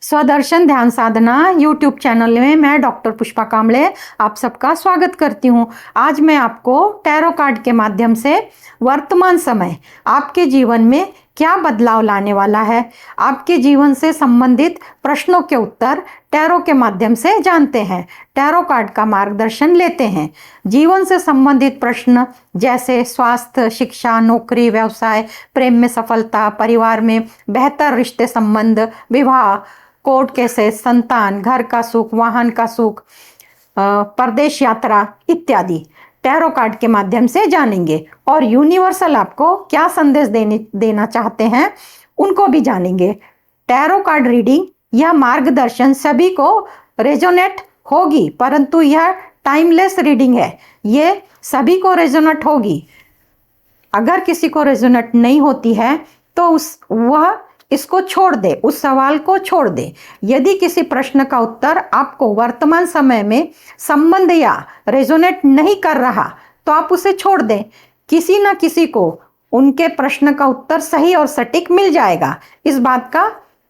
स्वदर्शन ध्यान साधना YouTube channel में मैं डॉक्टर पुष्पा कांबळे आप सबका स्वागत करती हूँ। आज मैं आपको टैरो कार्ड के माध्यम से वर्तमान समय आपके जीवन में क्या बदलाव लाने वाला है, आपके जीवन से संबंधित प्रश्नों के उत्तर टैरो के माध्यम से जानते हैं। टैरो कार्ड का मार्गदर्शन लेते हैं। जीवन से संबंधित प्रश्न जैसे स्वास्थ्य, शिक्षा, नौकरी, व्यवसाय, प्रेम में सफलता, परिवार में बेहतर रिश्ते संबंध, विवाह, कोर्ट केसेस, संतान, घर का सुख, वाहन का सुख, परदेश यात्रा इत्यादि टैरो कार्ड के माध्यम से जानेंगे। और यूनिवर्सल आपको क्या संदेश देना चाहते हैं उनको भी जानेंगे। टैरो कार्ड रीडिंग यह मार्गदर्शन सभी को रेजोनेट होगी, परंतु यह टाइमलेस रीडिंग है, ये सभी को रेजोनेट होगी। अगर किसी को रेजोनेट नहीं होती है तो वह इसको छोड़ दे, उस सवाल को छोड़ दे। यदि किसी प्रश्न का उत्तर आपको वर्तमान समय में संबंध या रेजोनेट नहीं कर रहा तो आप उसे छोड़ दें। किसी न किसी को उनके प्रश्न का उत्तर सही और सटीक मिल जाएगा। इस बात का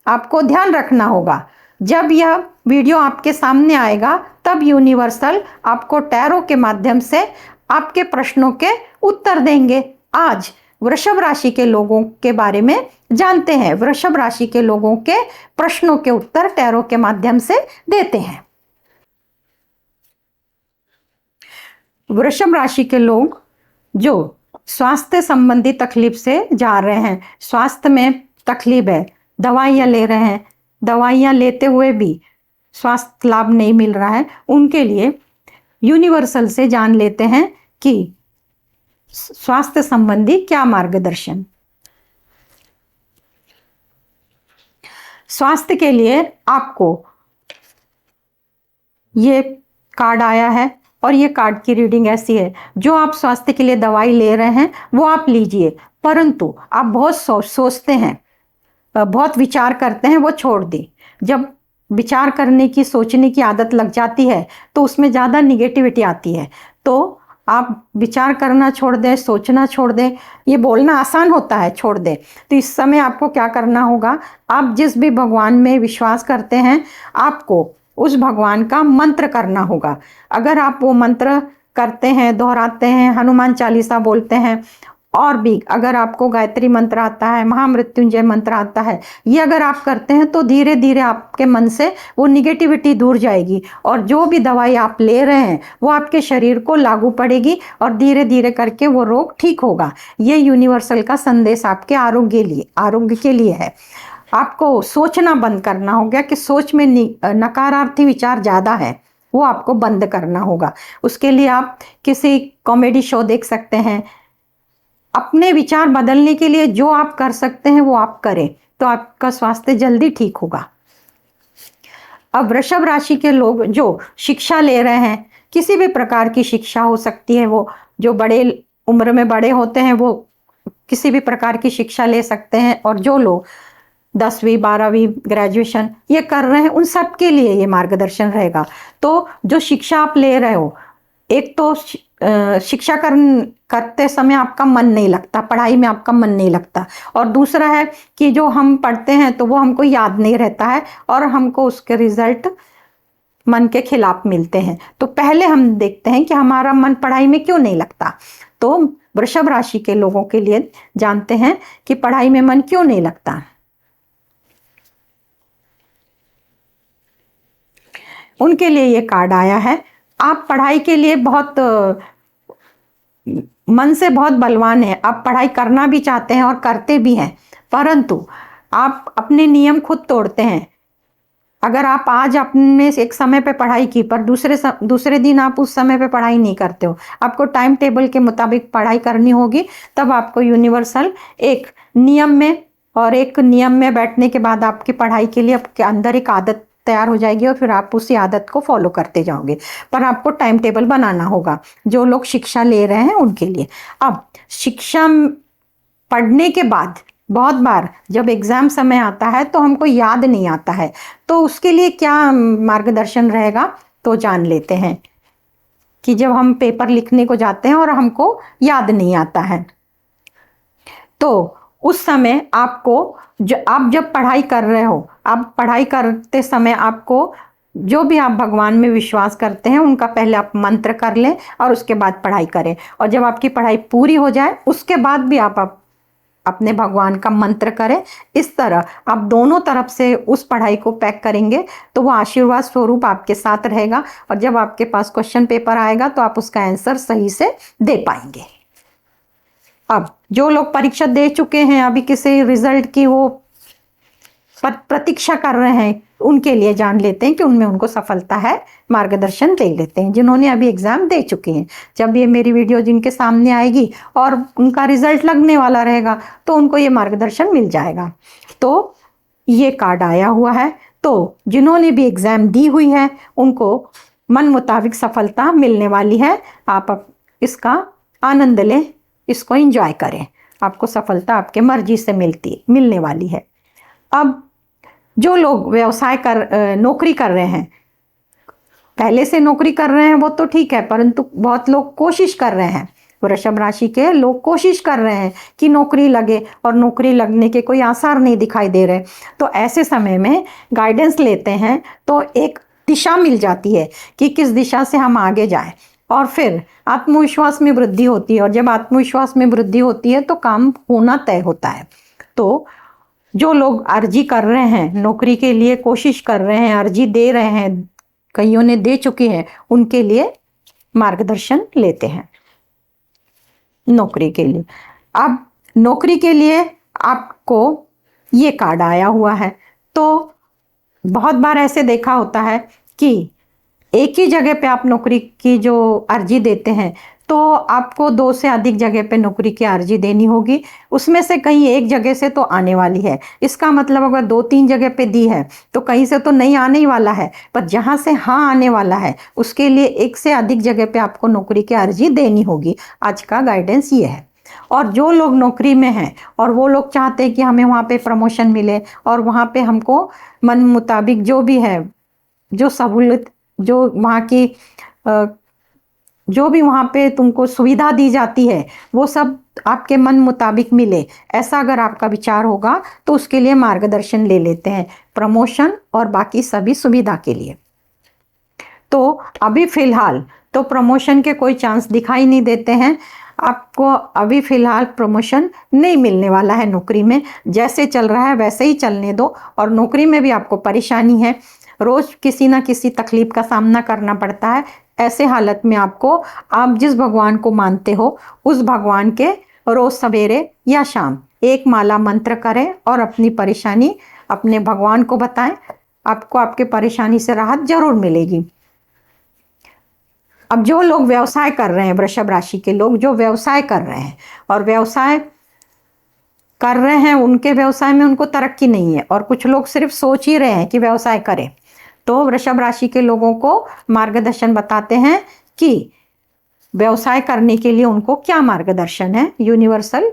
आपको ध्यान रखना होगा। जब यह वीडियो आपके सामने आएगा तब यूनिवर्सल आपको टैरो के माध्यम से आपके प्रश्नों के उत्तर देंगे। आज वृषभ राशि के लोगों के बारे में जानते हैं। वृषभ राशि के लोगों के प्रश्नों के उत्तर टैरो के माध्यम से देते हैं। वृषभ राशि के लोग जो स्वास्थ्य संबंधी तकलीफ से जा रहे हैं, स्वास्थ्य में तकलीफ है, दवाइयाँ ले रहे हैं, दवाइयाँ लेते हुए भी स्वास्थ्य लाभ नहीं मिल रहा है, उनके लिए यूनिवर्सल से जान लेते हैं कि स्वास्थ्य संबंधी क्या मार्गदर्शन। स्वास्थ्य के लिए आपको ये कार्ड आया है और ये कार्ड की रीडिंग ऐसी है। जो आप स्वास्थ्य के लिए दवाई ले रहे हैं वो आप लीजिए, परंतु आप बहुत सोचते हैं, बहुत विचार करते हैं, वो छोड़ दें। जब विचार करने की, सोचने की आदत लग जाती है तो उसमें ज़्यादा निगेटिविटी आती है। तो आप विचार करना छोड़ दें, सोचना छोड़ दें। ये बोलना आसान होता है, छोड़ दें। तो इस समय आपको क्या करना होगा, आप जिस भी भगवान में विश्वास करते हैं आपको उस भगवान का मंत्र करना होगा। अगर आप वो मंत्र करते हैं, दोहराते हैं, हनुमान चालीसा बोलते हैं, और भी अगर आपको गायत्री मंत्र आता है, महामृत्युंजय मंत्र आता है, ये अगर आप करते हैं तो धीरे धीरे आपके मन से वो निगेटिविटी दूर जाएगी और जो भी दवाई आप ले रहे हैं वो आपके शरीर को लागू पड़ेगी और धीरे धीरे करके वो रोग ठीक होगा। ये यूनिवर्सल का संदेश आपके आरोग्य के लिए है। आपको सोचना बंद करना होगा कि सोच में नकारात्मक विचार ज़्यादा है, वो आपको बंद करना होगा। उसके लिए आप किसी कॉमेडी शो देख सकते हैं। अपने विचार बदलने के लिए जो आप कर सकते हैं वो आप करें तो आपका स्वास्थ्य जल्दी ठीक होगा। अब वृषभ राशि के लोग जो शिक्षा ले रहे हैं, किसी भी प्रकार की शिक्षा हो सकती है, वो जो बड़े उम्र में बड़े होते हैं वो किसी भी प्रकार की शिक्षा ले सकते हैं, और जो लोग 10वीं 12वीं ग्रेजुएशन ये कर रहे हैं उन सब के लिए ये मार्गदर्शन रहेगा। तो जो शिक्षा आप ले रहे हो, एक तो शिक्षा करते समय आपका मन नहीं लगता, पढ़ाई में आपका मन नहीं लगता, और दूसरा है कि जो हम पढ़ते हैं तो वो हमको याद नहीं रहता है और हमको उसके रिजल्ट मन के खिलाफ मिलते हैं। तो पहले हम देखते हैं कि हमारा मन पढ़ाई में क्यों नहीं लगता। तो वृषभ राशि के लोगों के लिए जानते हैं कि पढ़ाई में मन क्यों नहीं लगता। उनके लिए ये कार्ड आया है। आप पढ़ाई के लिए बहुत मन से बहुत बलवान हैं, आप पढ़ाई करना भी चाहते हैं और करते भी हैं, परंतु आप अपने नियम खुद तोड़ते हैं। अगर आप आज अपने एक समय पे पढ़ाई की पर दूसरे दिन आप उस समय पे पढ़ाई नहीं करते हो, आपको टाइम टेबल के मुताबिक पढ़ाई करनी होगी, तब आपको यूनिवर्सल एक नियम में बैठने के बाद आपकी पढ़ाई के लिए आपके अंदर एक आदत तैयार हो जाएगी और फिर आप उसी आदत को फॉलो करते जाओगे। पर आपको टाइम टेबल बनाना होगा जो लोग शिक्षा ले रहे हैं उनके लिए। अब शिक्षा पढ़ने के बाद बहुत बार जब एग्जाम समय आता है तो हमको याद नहीं आता है, तो उसके लिए क्या मार्गदर्शन रहेगा तो जान लेते हैं कि जब हम पेपर लिखने को जाते हैं और हमको याद नहीं आता है तो उस समय आपको आप जब पढ़ाई कर रहे हो, आप पढ़ाई करते समय आपको जो भी आप भगवान में विश्वास करते हैं उनका पहले आप मंत्र कर लें और उसके बाद पढ़ाई करें। और जब आपकी पढ़ाई पूरी हो जाए उसके बाद भी आप अपने भगवान का मंत्र करें। इस तरह आप दोनों तरफ से उस पढ़ाई को पैक करेंगे तो वो आशीर्वाद स्वरूप आपके साथ रहेगा, और जब आपके पास क्वेश्चन पेपर आएगा तो आप उसका आंसर सही से दे पाएंगे। अब जो लोग परीक्षा दे चुके हैं, अभी किसी रिजल्ट की वो प्रतीक्षा कर रहे हैं, उनके लिए जान लेते हैं कि उनमें उनको सफलता है, मार्गदर्शन ले लेते हैं। जिन्होंने अभी एग्जाम दे चुके हैं, जब ये मेरी वीडियो जिनके सामने आएगी और उनका रिजल्ट लगने वाला रहेगा तो उनको ये मार्गदर्शन मिल जाएगा। तो ये कार्ड आया हुआ है, तो जिन्होंने भी एग्जाम दी हुई है उनको मन मुताबिक सफलता मिलने वाली है। आप इसका आनंद लें, इसको एंजॉय करें, आपको सफलता आपके मर्जी से मिलने वाली है। अब जो लोग व्यवसाय नौकरी कर रहे हैं, पहले से नौकरी कर रहे हैं वो तो ठीक है, परंतु बहुत लोग कोशिश कर रहे हैं, वृषभ राशि के लोग कोशिश कर रहे हैं कि नौकरी लगे और नौकरी लगने के कोई आसार नहीं दिखाई दे रहे। तो ऐसे समय में गाइडेंस लेते हैं तो एक दिशा मिल जाती है कि किस दिशा से हम आगे जाएं, और फिर आत्मविश्वास में वृद्धि होती है, और जब आत्मविश्वास में वृद्धि होती है तो काम होना तय होता है। तो जो लोग अर्जी कर रहे हैं, नौकरी के लिए कोशिश कर रहे हैं, अर्जी दे रहे हैं, कईयों ने दे चुके हैं, उनके लिए मार्गदर्शन लेते हैं नौकरी के लिए। अब नौकरी के लिए आपको ये कार्ड आया हुआ है। तो बहुत बार ऐसे देखा होता है कि एक ही जगह पे आप नौकरी की जो अर्जी देते हैं तो आपको 2 से अधिक जगह पे नौकरी की अर्जी देनी होगी, उसमें से कहीं एक जगह से तो आने वाली है। इसका मतलब अगर 2-3 जगह पे दी है तो कहीं से तो नहीं आने ही वाला है, पर जहाँ से हाँ आने वाला है उसके लिए 1 से अधिक जगह पे आपको नौकरी की अर्जी देनी होगी। आज का गाइडेंस ये है। और जो लोग नौकरी में हैं और वो लोग चाहते हैं कि हमें वहाँ पे प्रमोशन मिले और वहाँ पे हमको मन मुताबिक जो भी है, जो सहूलियत, जो वहाँ की जो भी वहाँ पे तुमको सुविधा दी जाती है वो सब आपके मन मुताबिक मिले, ऐसा अगर आपका विचार होगा तो उसके लिए मार्गदर्शन ले लेते हैं, प्रमोशन और बाकी सभी सुविधा के लिए। तो अभी फ़िलहाल तो प्रमोशन के कोई चांस दिखाई नहीं देते हैं, आपको अभी फ़िलहाल प्रमोशन नहीं मिलने वाला है। नौकरी में जैसे चल रहा है वैसे ही चलने दो, और नौकरी में भी आपको परेशानी है, रोज़ किसी ना किसी तकलीफ़ का सामना करना पड़ता है। ऐसे हालत में आपको, आप जिस भगवान को मानते हो उस भगवान के रोज़ सवेरे या शाम एक माला मंत्र करें और अपनी परेशानी अपने भगवान को बताएं, आपको आपके परेशानी से राहत जरूर मिलेगी। अब जो लोग व्यवसाय कर रहे हैं, वृषभ राशि के लोग जो व्यवसाय कर रहे हैं और व्यवसाय कर रहे हैं, उनके व्यवसाय में उनको तरक्की नहीं है, और कुछ लोग सिर्फ सोच ही रहे हैं कि व्यवसाय करें, तो वृषभ राशि के लोगों को मार्गदर्शन बताते हैं कि व्यवसाय करने के लिए उनको क्या मार्गदर्शन है, यूनिवर्सल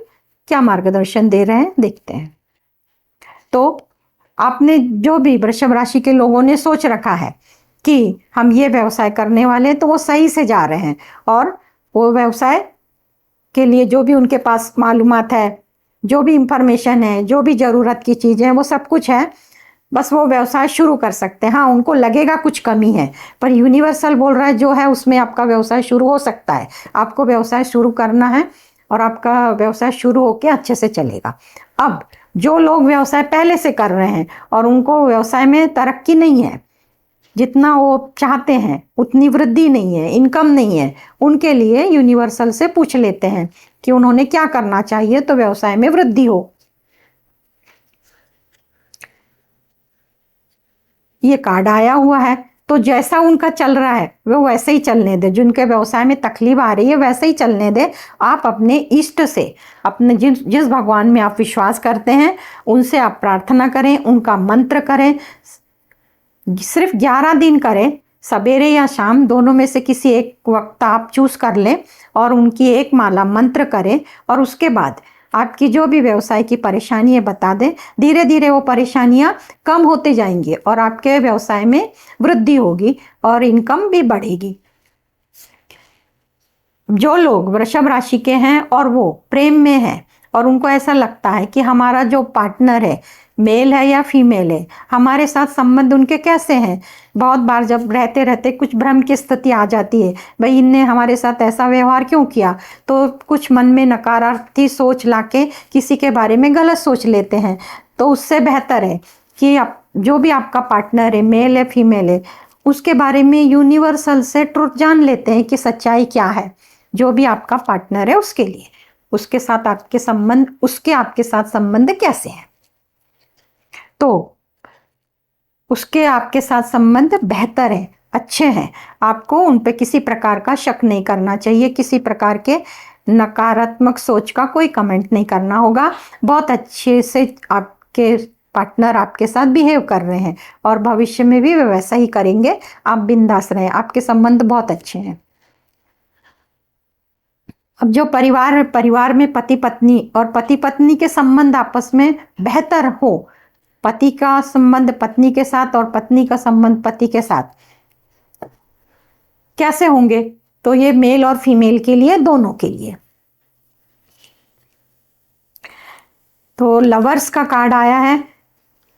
क्या मार्गदर्शन दे रहे हैं, देखते हैं। तो आपने जो भी वृषभ राशि के लोगों ने सोच रखा है कि हम ये व्यवसाय करने वाले हैं, तो वो सही से जा रहे हैं, और वो व्यवसाय के लिए जो भी उनके पास मालूमात है, जो भी इंफॉर्मेशन है, जो भी ज़रूरत की चीज़ें हैं, वो सब कुछ है, बस वो व्यवसाय शुरू कर सकते हैं। हाँ, उनको लगेगा कुछ कमी है, पर यूनिवर्सल बोल रहा है जो है उसमें आपका व्यवसाय शुरू हो सकता है। आपको व्यवसाय शुरू करना है और आपका व्यवसाय शुरू होकर अच्छे से चलेगा। अब जो लोग व्यवसाय पहले से कर रहे हैं और उनको व्यवसाय में तरक्की नहीं है, जितना वो चाहते हैं उतनी वृद्धि नहीं है, इनकम नहीं है, उनके लिए यूनिवर्सल से पूछ लेते हैं कि उन्होंने क्या करना चाहिए तो व्यवसाय में वृद्धि हो। ये कार्ड आया हुआ है, तो जैसा उनका चल रहा है वो वैसे ही चलने दे, जिनके व्यवसाय में तकलीफ आ रही है वैसे ही चलने दे। आप अपने इष्ट से, अपने जिस भगवान में आप विश्वास करते हैं उनसे आप प्रार्थना करें, उनका मंत्र करें, सिर्फ 11 दिन करें, सवेरे या शाम दोनों में से किसी एक वक्त आप चूज कर लें और उनकी एक माला मंत्र करें, और उसके बाद आपकी जो भी व्यवसाय की परेशानी है बता दें। धीरे धीरे वो परेशानियां कम होते जाएंगी और आपके व्यवसाय में वृद्धि होगी और इनकम भी बढ़ेगी। जो लोग वृषभ राशि के हैं और वो प्रेम में हैं और उनको ऐसा लगता है कि हमारा जो पार्टनर है, मेल है या फीमेल है, हमारे साथ संबंध उनके कैसे हैं। बहुत बार जब रहते रहते कुछ भ्रम की स्थिति आ जाती है, भाई इनने हमारे साथ ऐसा व्यवहार क्यों किया, तो कुछ मन में नकारात्मक सोच लाके किसी के बारे में गलत सोच लेते हैं। तो उससे बेहतर है कि आप जो भी आपका पार्टनर है, मेल है फीमेल है, उसके बारे में यूनिवर्सल से ट्रुथ जान लेते हैं कि सच्चाई क्या है। जो भी आपका पार्टनर है उसके लिए, उसके साथ आपके संबंध, उसके आपके साथ संबंध कैसे हैं, तो उसके आपके साथ संबंध बेहतर है, अच्छे हैं। आपको उन पे किसी प्रकार का शक नहीं करना चाहिए, किसी प्रकार के नकारात्मक सोच का कोई कमेंट नहीं करना होगा। बहुत अच्छे से आपके पार्टनर आपके साथ बिहेव कर रहे हैं और भविष्य में भी वे वैसा ही करेंगे। आप बिंदास रहें, आपके संबंध बहुत अच्छे हैं। अब जो परिवार में पति पत्नी और पति पत्नी के संबंध आपस में बेहतर हो, पति का संबंध पत्नी के साथ और पत्नी का संबंध पति के साथ कैसे होंगे, तो ये मेल और फीमेल के लिए, दोनों के लिए। तो लवर्स का कार्ड आया है।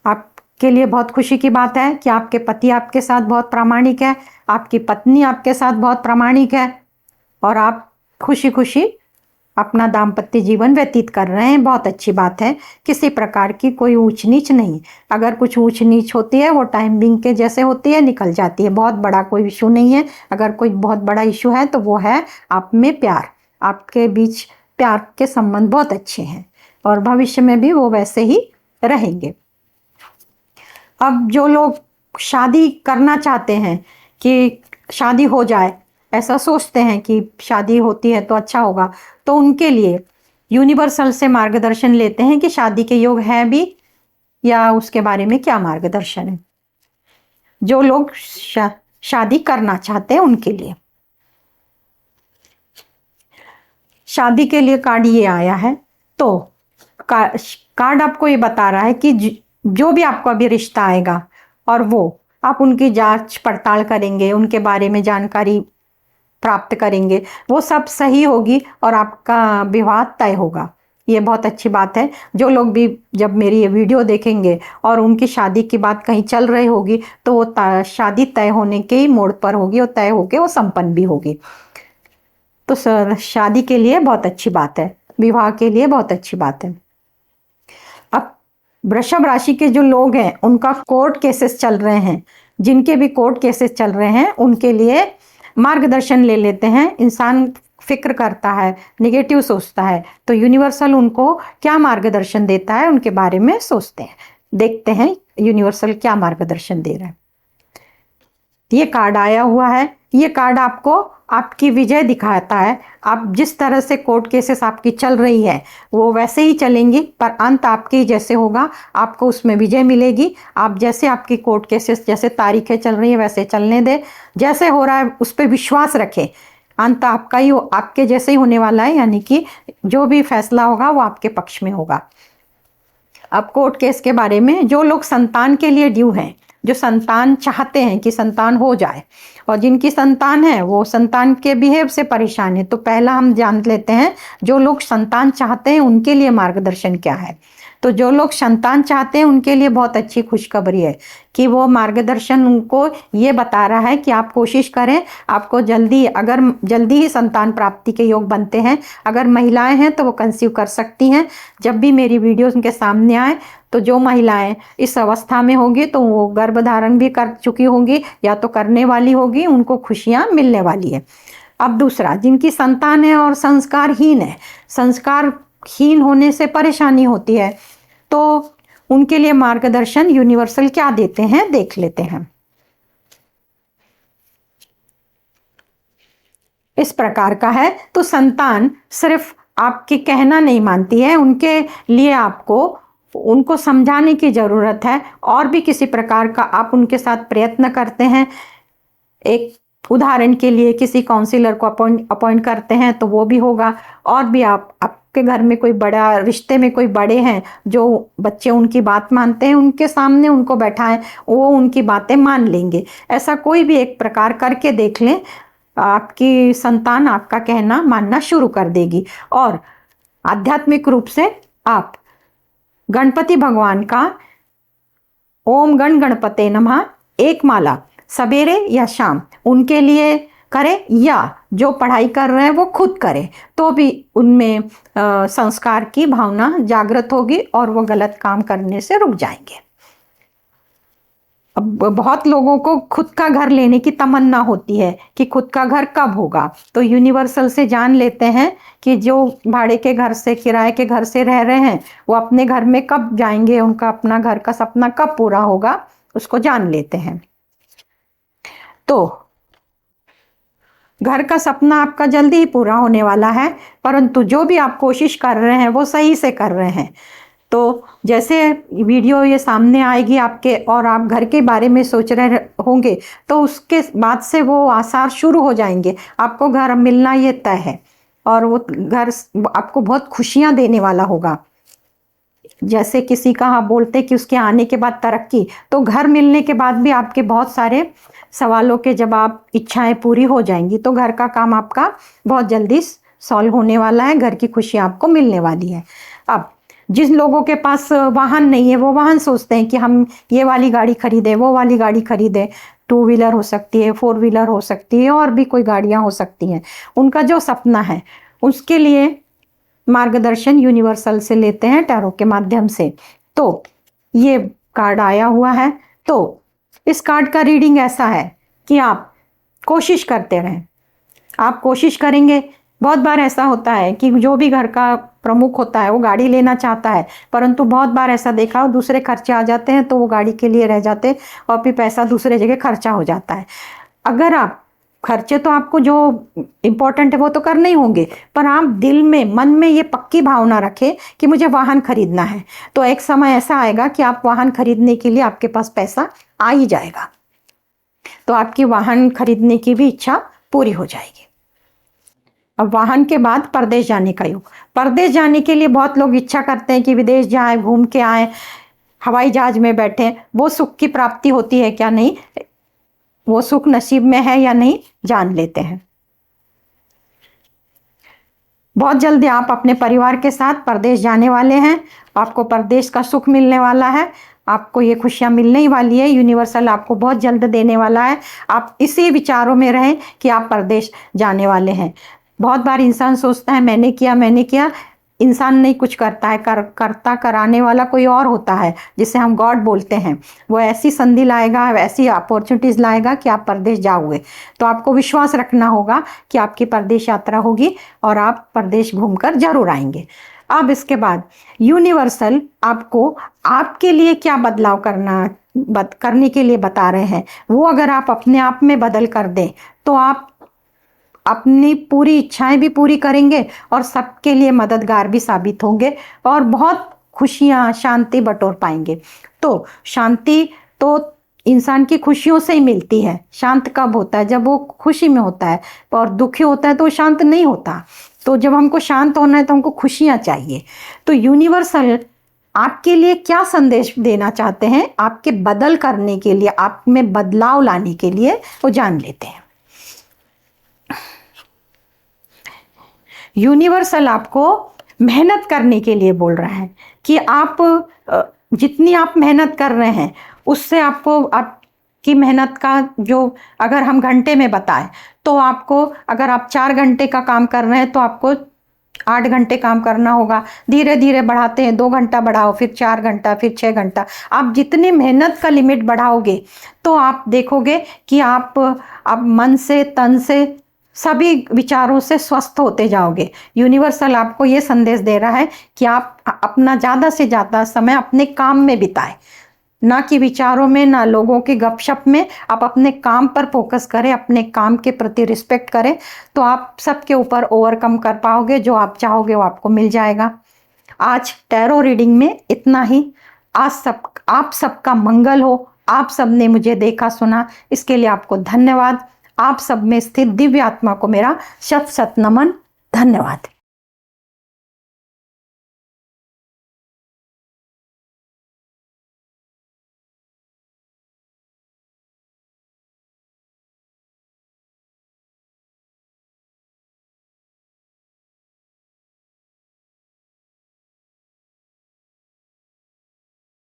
आपके लिए बहुत खुशी की बात है कि आपके पति आपके साथ बहुत प्रामाणिक है, आपकी पत्नी आपके साथ बहुत प्रामाणिक है और आप खुशी खुशी अपना दाम्पत्य जीवन व्यतीत कर रहे हैं। बहुत अच्छी बात है, किसी प्रकार की कोई ऊंच नीच नहीं। अगर कुछ ऊंच नीच होती है वो टाइम बिंग के जैसे होती है, निकल जाती है। बहुत बड़ा कोई इशू नहीं है। अगर कोई बहुत बड़ा इशू है तो वो है आप में प्यार, आपके बीच प्यार के संबंध बहुत अच्छे हैं और भविष्य में भी वो वैसे ही रहेंगे। अब जो लोग शादी करना चाहते हैं कि शादी हो जाए, ऐसा सोचते हैं कि शादी होती है तो अच्छा होगा, तो उनके लिए यूनिवर्सल से मार्गदर्शन लेते हैं कि शादी के योग है भी या उसके बारे में क्या मार्गदर्शन है। जो लोग शादी करना चाहते हैं उनके लिए शादी के लिए कार्ड ये आया है। तो कार्ड आपको ये बता रहा है कि जो भी आपको अभी रिश्ता आएगा और वो आप उनकी जांच पड़ताल करेंगे, उनके बारे में जानकारी प्राप्त करेंगे, वो सब सही होगी और आपका विवाह तय होगा। ये बहुत अच्छी बात है। जो लोग भी जब मेरी ये वीडियो देखेंगे और उनकी शादी की बात कहीं चल रही होगी तो वो शादी तय होने के ही मोड़ पर होगी और तय होके वो संपन्न भी होगी। तो सर शादी के लिए बहुत अच्छी बात है, विवाह के लिए बहुत अच्छी बात है। अब वृषभ राशि के जो लोग हैं उनका कोर्ट केसेस चल रहे हैं, जिनके भी कोर्ट केसेस चल रहे हैं उनके लिए मार्गदर्शन ले लेते हैं। इंसान फिक्र करता है, निगेटिव सोचता है, तो यूनिवर्सल उनको क्या मार्गदर्शन देता है उनके बारे में सोचते हैं। देखते हैं यूनिवर्सल क्या मार्गदर्शन दे रहा है। ये कार्ड आया हुआ है। ये कार्ड आपको आपकी विजय दिखाता है। आप जिस तरह से कोर्ट केसेस आपकी चल रही है वो वैसे ही चलेंगी, पर अंत आपके जैसे होगा, आपको उसमें विजय मिलेगी। आप जैसे आपकी कोर्ट केसेस जैसे तारीखें चल रही है वैसे चलने दे, जैसे हो रहा है उस पर विश्वास रखें। अंत आपका ही आपके जैसे ही होने वाला है, यानी कि जो भी फैसला होगा वो आपके पक्ष में होगा। अब कोर्ट केस के बारे में, जो लोग संतान के लिए ड्यू हैं, जो संतान चाहते हैं कि संतान हो जाए और जिनकी संतान है वो संतान के बिहेव से परेशान है, तो पहला हम जान लेते हैं जो लोग संतान चाहते हैं उनके लिए मार्गदर्शन क्या है। तो जो लोग संतान चाहते हैं उनके लिए बहुत अच्छी खुशखबरी है कि वो मार्गदर्शन उनको ये बता रहा है कि आप कोशिश करें, आपको जल्दी ही संतान प्राप्ति के योग बनते हैं। अगर महिलाएं हैं तो वो कंसीव कर सकती हैं। जब भी मेरी वीडियोस उनके सामने आए तो जो महिलाएं इस अवस्था में होंगी तो वो गर्भधारण भी कर चुकी होंगी या तो करने वाली होगी, उनको खुशियां मिलने वाली है। अब दूसरा, जिनकी संतान है और संस्कारहीन है, संस्कारहीन होने से परेशानी होती है, तो उनके लिए मार्गदर्शन यूनिवर्सल क्या देते हैं देख लेते हैं। इस प्रकार का है। तो संतान सिर्फ आपके कहना नहीं मानती है, उनके लिए आपको उनको समझाने की जरूरत है और भी किसी प्रकार का आप उनके साथ प्रयत्न करते हैं। एक उदाहरण के लिए किसी काउंसलर को अपॉइंट करते हैं तो वो भी होगा। और भी आपके घर में कोई बड़ा रिश्ते में कोई बड़े हैं जो बच्चे उनकी बात मानते हैं, उनके सामने उनको बैठाएं, वो उनकी बातें मान लेंगे। ऐसा कोई भी एक प्रकार करके देख लें, आपकी संतान आपका कहना मानना शुरू कर देगी और आध्यात्मिक रूप से आप गणपति भगवान का ओम गण गणपते नमः एक माला सवेरे या शाम उनके लिए करें, या जो पढ़ाई कर रहे हैं वो खुद करें, तो भी उनमें संस्कार की भावना जागृत होगी और वो गलत काम करने से रुक जाएंगे। अब बहुत लोगों को खुद का घर लेने की तमन्ना होती है कि खुद का घर कब होगा, तो यूनिवर्सल से जान लेते हैं कि जो भाड़े के घर से, किराए के घर से रह रहे हैं, वो अपने घर में कब जाएंगे, उनका अपना घर का सपना कब पूरा होगा, उसको जान लेते हैं। तो घर का सपना आपका जल्दी ही पूरा होने वाला है, परंतु जो भी आप कोशिश कर रहे हैं वो सही से कर रहे हैं। तो जैसे वीडियो ये सामने आएगी आपके और आप घर के बारे में सोच रहे होंगे, तो उसके बाद से वो आसार शुरू हो जाएंगे, आपको घर मिलना ये तय है और वो घर आपको बहुत खुशियां देने वाला होगा। जैसे किसी का आप बोलते कि उसके आने के बाद तरक्की, तो घर मिलने के बाद भी आपके बहुत सारे सवालों के जवाब, इच्छाएं पूरी हो जाएंगी, तो घर का काम आपका बहुत जल्दी सॉल्व होने वाला है, घर की खुशी आपको मिलने वाली है। अब जिन लोगों के पास वाहन नहीं है, वो वाहन सोचते हैं कि हम ये वाली गाड़ी खरीदें, वो वाली गाड़ी खरीदें, 2 व्हीलर हो सकती है, 4 व्हीलर हो सकती है, और भी कोई गाड़ियाँ हो सकती हैं। उनका जो सपना है उसके लिए मार्गदर्शन यूनिवर्सल से लेते हैं, टैरो के माध्यम से। तो ये कार्ड आया हुआ है, तो इस कार्ड का रीडिंग ऐसा है कि आप कोशिश करते रहें, आप कोशिश करेंगे। बहुत बार ऐसा होता है कि जो भी घर का प्रमुख होता है वो गाड़ी लेना चाहता है, परंतु बहुत बार ऐसा देखा हो दूसरे खर्चे आ जाते हैं, तो वो गाड़ी के लिए रह जाते और फिर पैसा दूसरे जगह खर्चा हो जाता है। अगर आप खर्चे, तो आपको जो इम्पोर्टेंट है वो तो करने ही होंगे, पर आप दिल में, मन में ये पक्की भावना रखें कि मुझे वाहन खरीदना है, तो एक समय ऐसा आएगा कि आप वाहन खरीदने के लिए आपके पास पैसा आ ही जाएगा, तो आपकी वाहन खरीदने की भी इच्छा पूरी हो जाएगी। अब वाहन के बाद परदेश जाने का योग। परदेश जाने के लिए बहुत लोग इच्छा करते हैं कि विदेश जाए, घूम के आए, हवाई जहाज में बैठे। वो सुख की प्राप्ति होती है क्या? नहीं, वो सुख नसीब में है या नहीं, जान लेते हैं। बहुत जल्दी आप अपने परिवार के साथ परदेश जाने वाले हैं, आपको परदेश का सुख मिलने वाला है, आपको ये खुशियां मिलने ही वाली है, यूनिवर्सल आपको बहुत जल्द देने वाला है। आप इसी विचारों में रहें कि आप परदेश जाने वाले हैं। बहुत बार इंसान सोचता है मैंने किया, इंसान नहीं कुछ करता है, करता कराने वाला कोई और होता है, जिसे हम गॉड बोलते हैं। वो ऐसी संधि लाएगा, वैसी अपॉर्चुनिटीज़ लाएगा कि आप परदेश जाओगे। तो आपको विश्वास रखना होगा कि आपकी परदेश यात्रा होगी और आप परदेश घूमकर जरूर आएंगे। अब इसके बाद यूनिवर्सल आपको आपके लिए क्या बदलाव करने के लिए बता रहे हैं, वो अगर आप अपने आप में बदल कर दें, तो आप अपनी पूरी इच्छाएं भी पूरी करेंगे और सबके लिए मददगार भी साबित होंगे और बहुत खुशियां, शांति बटोर पाएंगे। तो शांति तो इंसान की खुशियों से ही मिलती है। शांत कब होता है? जब वो खुशी में होता है, और दुखी होता है तो शांत नहीं होता। तो जब हमको शांत होना है तो हमको खुशियां चाहिए। तो यूनिवर्सल आपके लिए क्या संदेश देना चाहते हैं, आपके बदल करने के लिए, आप में बदलाव लाने के लिए, वो जान लेते हैं। यूनिवर्सल आपको मेहनत करने के लिए बोल रहा है कि आप जितनी आप मेहनत कर रहे हैं उससे आपको आपकी मेहनत का जो, अगर हम घंटे में बताएं तो आपको, अगर आप 4 घंटे का काम कर रहे हैं तो आपको 8 घंटे काम करना होगा। धीरे धीरे बढ़ाते हैं, 2 घंटा बढ़ाओ, फिर 4 घंटा, फिर 6 घंटा। आप जितनी मेहनत का लिमिट बढ़ाओगे तो आप देखोगे कि आप मन से, तन से, सभी विचारों से स्वस्थ होते जाओगे। यूनिवर्सल आपको ये संदेश दे रहा है कि आप अपना ज़्यादा से ज़्यादा समय अपने काम में बिताएं, ना कि विचारों में, ना लोगों के गपशप में। आप अपने काम पर फोकस करें, अपने काम के प्रति रिस्पेक्ट करें, तो आप सबके ऊपर ओवरकम कर पाओगे। जो आप चाहोगे वो आपको मिल जाएगा। आज टैरो रीडिंग में इतना ही। आप सबका मंगल हो। आप सबने मुझे देखा सुना, इसके लिए आपको धन्यवाद। आप सब में स्थित दिव्य आत्मा को मेरा शत शत नमन। धन्यवाद।